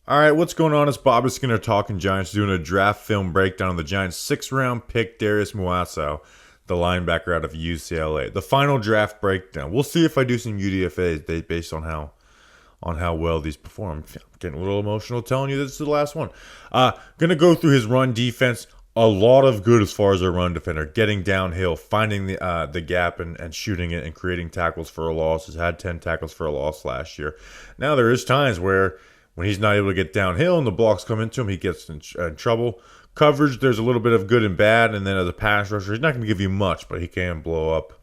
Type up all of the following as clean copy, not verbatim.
All right, what's going on? It's Bob Skinner talking Giants, doing a draft film breakdown of the Giants' 6th-round pick, Darius Muasau, the linebacker out of UCLA. The final draft breakdown. We'll see if I do some UDFAs based on how well these perform. I'm getting a little emotional telling you this is the last one. Gonna go through his run defense. A lot of good as far as a run defender, getting downhill, finding the gap and shooting it and creating tackles for a loss. Has had 10 tackles for a loss last year. Now there is times where when he's not able to get downhill and the blocks come into him, he gets in trouble. Coverage, there's a little bit of good and bad, and then as a pass rusher, he's not going to give you much, but he can blow up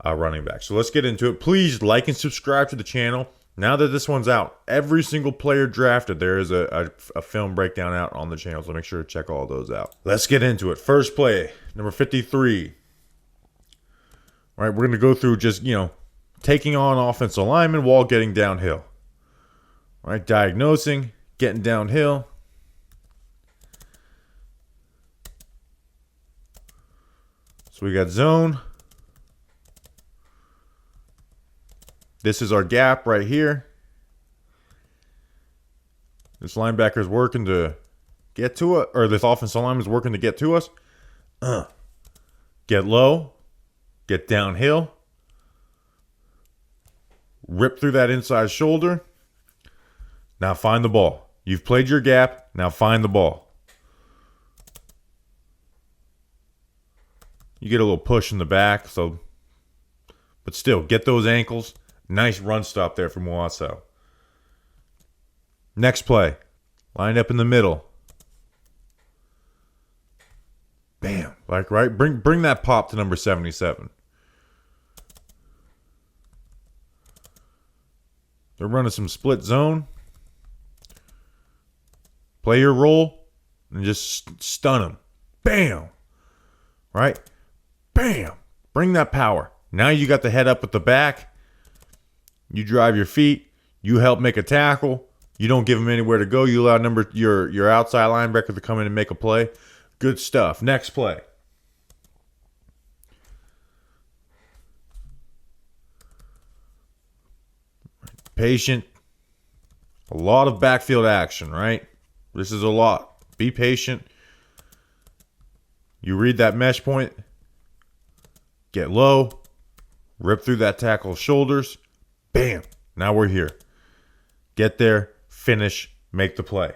running back. So let's get into it. Please like and subscribe to the channel. Now that this one's out, every single player drafted, there is a film breakdown out on the channel, so make sure to check all those out. Let's get into it. First play, number 53. All right, we're going to go through just, taking on offensive linemen while getting downhill. All right, diagnosing, getting downhill. So we got zone. This is our gap right here. This linebacker is working to get to it, or this offensive lineman is working to get to us. Get low, get downhill, rip through that inside shoulder. Now find the ball. You've played your gap. Now find the ball. You get a little push in the back, but still get those ankles. Nice run stop there from Muasau. Next play. Line up in the middle. Bam. Like right. Bring that pop to number 77. They're running some split zone. Play your role and just stun him. Bam. Right? Bam. Bring that power. Now you got the head up at the back. You drive your feet. You help make a tackle. You don't give him anywhere to go. You allow your outside linebacker to come in and make a play. Good stuff. Next play. Patient. A lot of backfield action, right? This is a lot. Be patient. You read that mesh point. Get low. Rip through that tackle's shoulders. Bam. Now we're here. Get there. Finish. Make the play.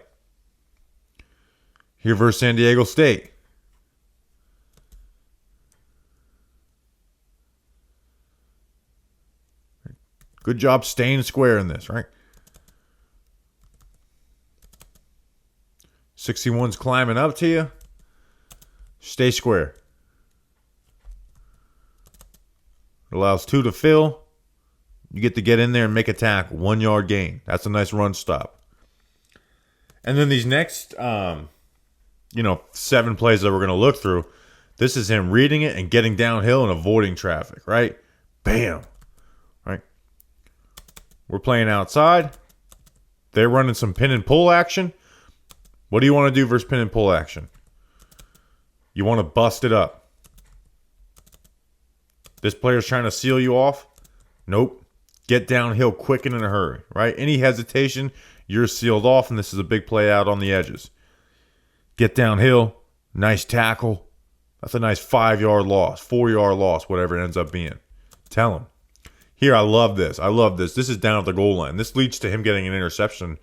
Here versus San Diego State. Good job staying square in this, right? 61's climbing up to you. Stay square. It allows 2 to fill. You get to get in there and make a tackle. 1 yard gain. That's a nice run stop. And then these next, 7 plays that we're going to look through, this is him reading it and getting downhill and avoiding traffic, right? Bam. Right? We're playing outside. They're running some pin and pull action. What do you want to do versus pin and pull action? You want to bust it up. This player's trying to seal you off. Nope. Get downhill quick and in a hurry, right? Any hesitation, you're sealed off, and this is a big play out on the edges. Get downhill. Nice tackle. That's a nice 5-yard loss, 4-yard loss, whatever it ends up being. Tell him. Here, I love this. I love this. This is down at the goal line. This leads to him getting an interception,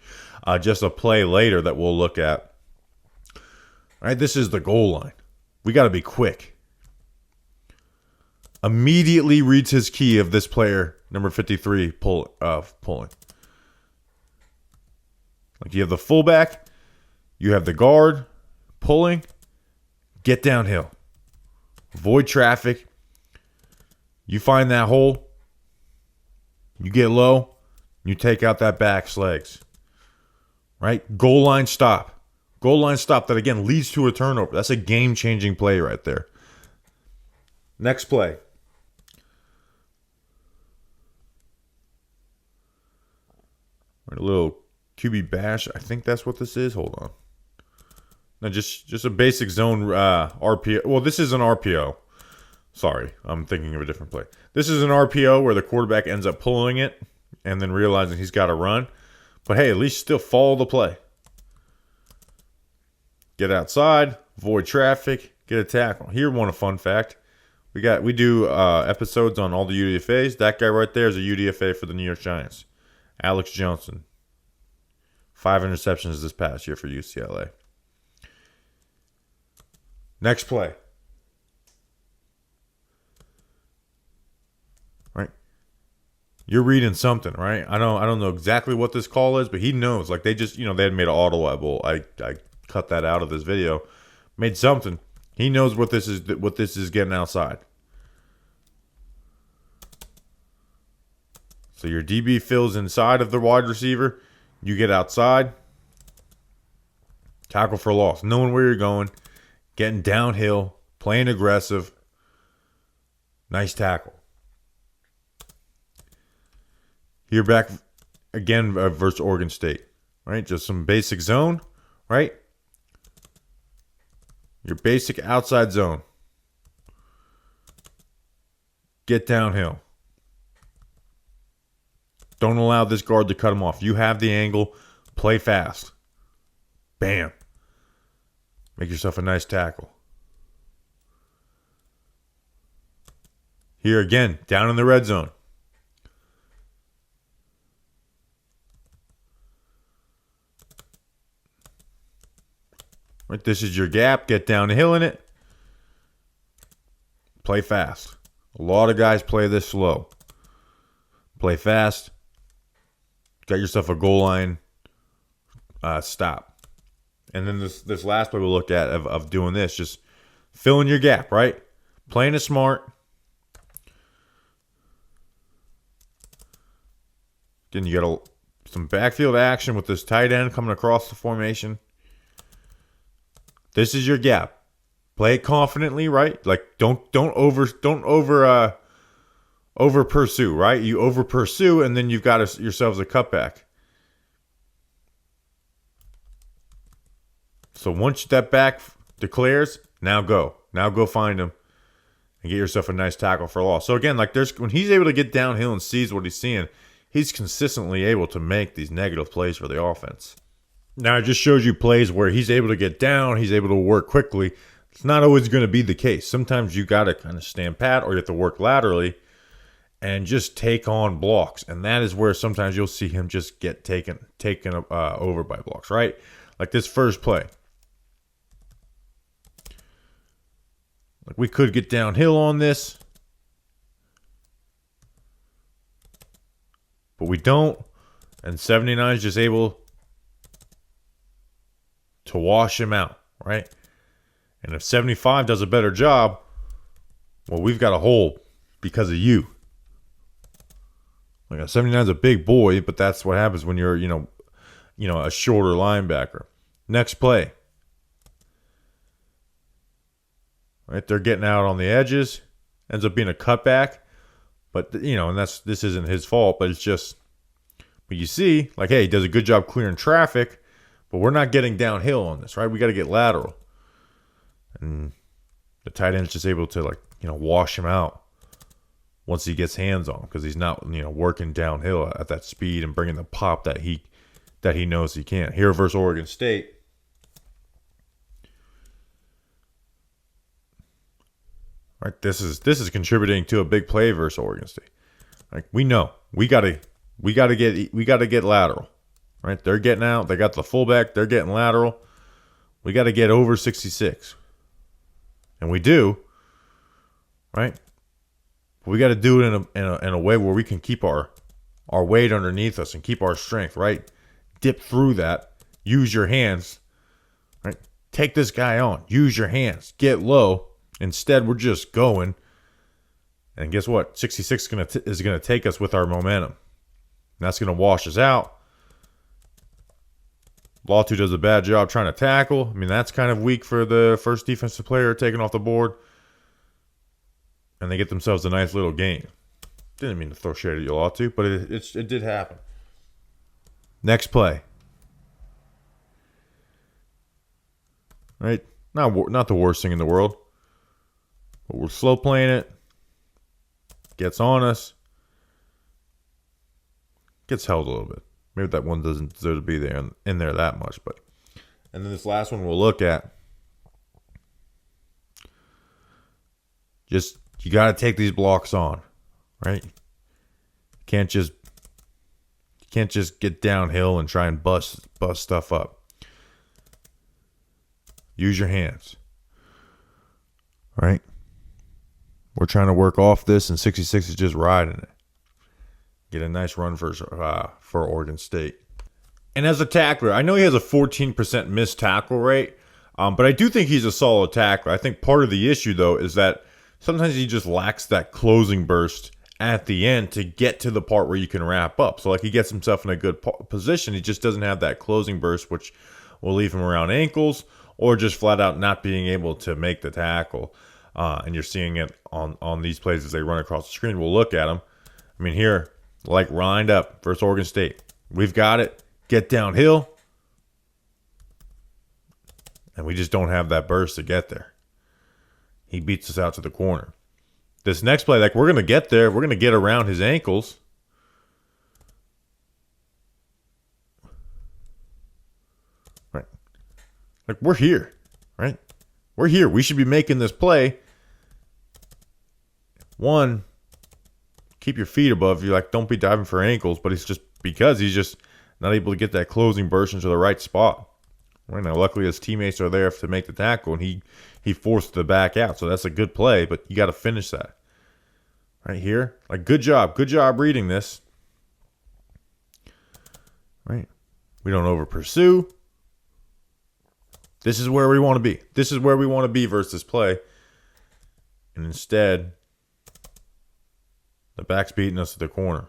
just a play later that we'll look at. All right, this is the goal line. We got to be quick. Immediately reads his key of this player, number 53, pulling. Like you have the fullback, you have the guard, pulling, get downhill. Avoid traffic. You find that hole, you get low, you take out that back's legs. Right? Goal line stop. Goal line stop that, again, leads to a turnover. That's a game-changing play right there. Next play. A little QB bash. I think that's what this is. Hold on. No, just a basic zone RPO. Well, this is an RPO. Sorry, I'm thinking of a different play. This is an RPO where the quarterback ends up pulling it and then realizing he's got to run. But hey, at least still follow the play. get outside, avoid traffic, get a tackle. Here, one fun fact. We do episodes on all the UDFAs. That guy right there is a UDFA for the New York Giants. Alex Johnson. 5 interceptions this past year for UCLA. Next play. Right? You're reading something, right? I don't know exactly what this call is, but he knows. Like they just, they had made an audible. I cut that out of this video. Made something. He knows what this is getting outside. So your DB fills inside of the wide receiver. You get outside. Tackle for loss. Knowing where you're going. Getting downhill. Playing aggressive. Nice tackle. Here back again versus Oregon State. Right? Just some basic zone. Right? Your basic outside zone. Get downhill. Don't allow this guard to cut him off. You have the angle. Play fast. Bam. Make yourself a nice tackle. Here again, down in the red zone. Right, this is your gap. Get down the hill in it. Play fast. A lot of guys play this slow. Play fast. Got yourself a goal line stop. And then this last play we'll look at of doing this, just filling your gap, right? Playing it smart. Then you got some backfield action with this tight end coming across the formation. This is your gap. Play it confidently, right? Like don't over pursue, right? You over pursue and then you've got yourselves a cutback. So once that back declares, now go find him and get yourself a nice tackle for loss. So again, like when he's able to get downhill and sees what he's seeing, he's consistently able to make these negative plays for the offense. Now, it just shows you plays where he's able to get down, he's able to work quickly. It's not always going to be the case. Sometimes you got to kind of stand pat or you have to work laterally and just take on blocks. And that is where sometimes you'll see him just get taken over by blocks, right? Like this first play. Like we could get downhill on this, but we don't. And 79 is just able to wash him out, right? And if 75 does a better job, well, we've got a hole because of you. Like 79 is a big boy, but that's what happens when you're, a shorter linebacker. Next play. Right, they're getting out on the edges. Ends up being a cutback. But, and this isn't his fault, but it's just, but you see, like, hey, he does a good job clearing traffic, but we're not getting downhill on this, right? We got to get lateral. And the tight end's just able to, wash him out once he gets hands on him because he's not, working downhill at that speed and bringing the pop that he knows he can. Here versus Oregon State. Right, this is contributing to a big play versus Oregon State. Like we know we gotta get lateral. Right, they're getting out. They got the fullback. They're getting lateral. We got to get over 66, and we do. Right, we got to do it in a way where we can keep our weight underneath us and keep our strength. Right, dip through that. Use your hands. Right, take this guy on. Use your hands. Get low. Instead, we're just going. And guess what? 66 is gonna take us with our momentum. And that's gonna wash us out. Latu does a bad job trying to tackle. I mean, that's kind of weak for the first defensive player taken off the board. And they get themselves a nice little gain. Didn't mean to throw shade at you, Latu, but it did happen. Next play. Right? Not the worst thing in the world. But we're slow playing it. Gets on us. Gets held a little bit. Maybe that one doesn't deserve to be there in there that much. And then this last one we'll look at. You got to take these blocks on, right? You can't just get downhill and try and bust stuff up. Use your hands, right? We're trying to work off this, and 66 is just riding it. Get a nice run for Oregon State. And as a tackler, I know he has a 14% missed tackle rate, but I do think he's a solid tackler. I think part of the issue, though, is that sometimes he just lacks that closing burst at the end to get to the part where you can wrap up. So, like, he gets himself in a good position. He just doesn't have that closing burst, which will leave him around ankles or just flat out not being able to make the tackle. And you're seeing it on these plays as they run across the screen. We'll look at them. I mean, here, like, lined up versus Oregon State. We've got it. Get downhill. And we just don't have that burst to get there. He beats us out to the corner. This next play, like, we're going to get there. We're going to get around his ankles. Right. Like, we're here. Right? We're here. We should be making this play. One, keep your feet above you. Like, don't be diving for ankles. But it's just because he's just not able to get that closing burst into the right spot. Right now, luckily his teammates are there to make the tackle, and he forced the back out. So that's a good play, but you got to finish that. Right here. Like, good job reading this. Right. We don't over pursue. This is where we want to be. This is where we want to be versus this play. And instead, the back's beating us to the corner.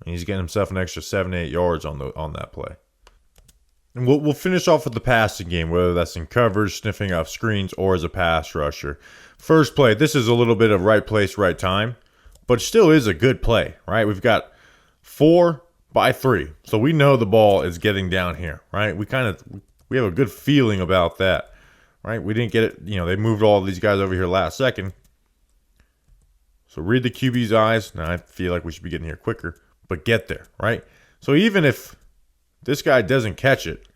And he's getting himself an extra 7-8 yards on that play. And we'll finish off with the passing game, whether that's in coverage, sniffing off screens, or as a pass rusher. First play, this is a little bit of right place, right time, but still is a good play, right? We've got 4 by 3, so we know the ball is getting down here, right? We have a good feeling about that, right? We didn't get it, they moved all these guys over here last second. So read the QB's eyes. Now I feel like we should be getting here quicker, but get there, right? So even if this guy doesn't catch it,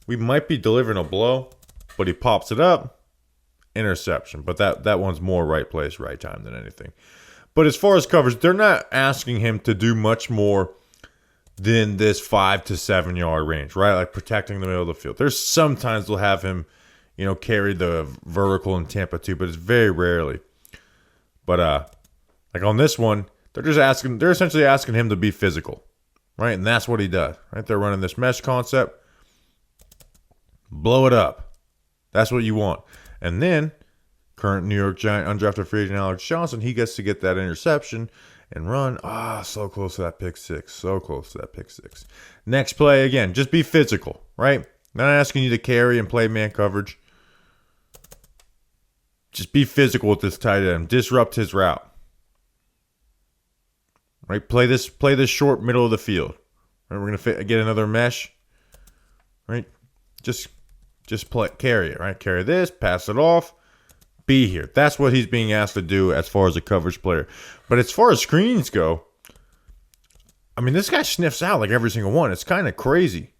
we might be delivering a blow, but he pops it up, interception. But that one's more right place, right time than anything. But as far as coverage, they're not asking him to do much more than this 5 to 7 yard range, right? Like protecting the middle of the field. There's sometimes they'll have him, carry the vertical in Tampa too, but it's very rarely. But like on this one, they're essentially asking him to be physical. Right, and that's what he does. Right, they're running this mesh concept. Blow it up. That's what you want. And then, current New York Giant undrafted free agent Alex Johnson, he gets to get that interception and run. So close to that pick six. So close to that pick six. Next play, again, just be physical. Right, not asking you to carry and play man coverage. Just be physical with this tight end. Disrupt his route. Right, play this short middle of the field. Right, we're gonna get another mesh. Right, just carry it. Right, carry this, pass it off, be here. That's what he's being asked to do as far as a coverage player. But as far as screens go, I mean, this guy sniffs out like every single one. It's kind of crazy.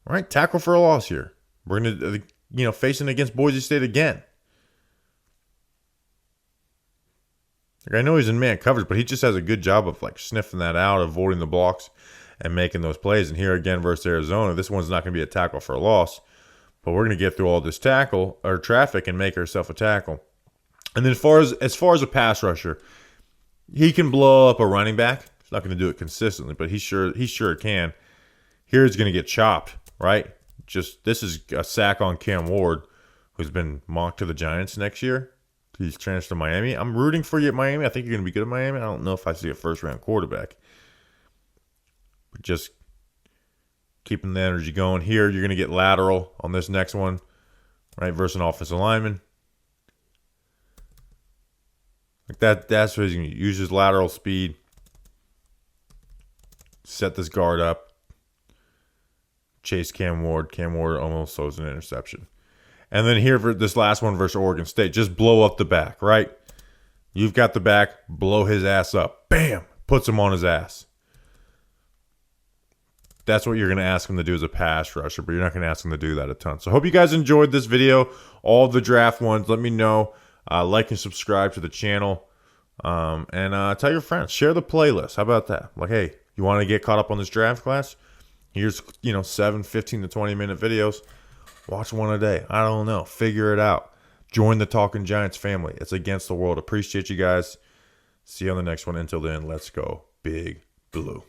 Right, tackle for a loss here. We're gonna facing against Boise State again. Like, I know he's in man coverage, but he just has a good job of like sniffing that out, avoiding the blocks, and making those plays. And here again versus Arizona, this one's not going to be a tackle for a loss, but we're going to get through all this tackle or traffic and make ourselves a tackle. And then as far as a pass rusher, he can blow up a running back. He's not going to do it consistently, but he sure can. Here he's going to get chopped, right? This is a sack on Cam Ward, who's been mocked to the Giants next year. He's transferred to Miami. I'm rooting for you at Miami. I think you're going to be good at Miami. I don't know if I see a first-round quarterback. But just keeping the energy going. Here, you're going to get lateral on this next one, right, versus an offensive lineman. Like that's what he's going to use his lateral speed. Set this guard up. Chase Cam Ward. Cam Ward almost throws an interception. And then here for this last one versus Oregon State, just blow up the back, right? You've got the back, blow his ass up. Bam! Puts him on his ass. That's what you're going to ask him to do as a pass rusher, but you're not going to ask him to do that a ton. So I hope you guys enjoyed this video, all the draft ones. Let me know Like and subscribe to the channel. And tell your friends. Share the playlist. How about that? Like, hey, you want to get caught up on this draft class? Here's, 7, 15 to 20-minute videos. Watch one a day. I don't know. Figure it out. Join the Talking Giants family. It's against the world. Appreciate you guys. See you on the next one. Until then, let's go Big Blue.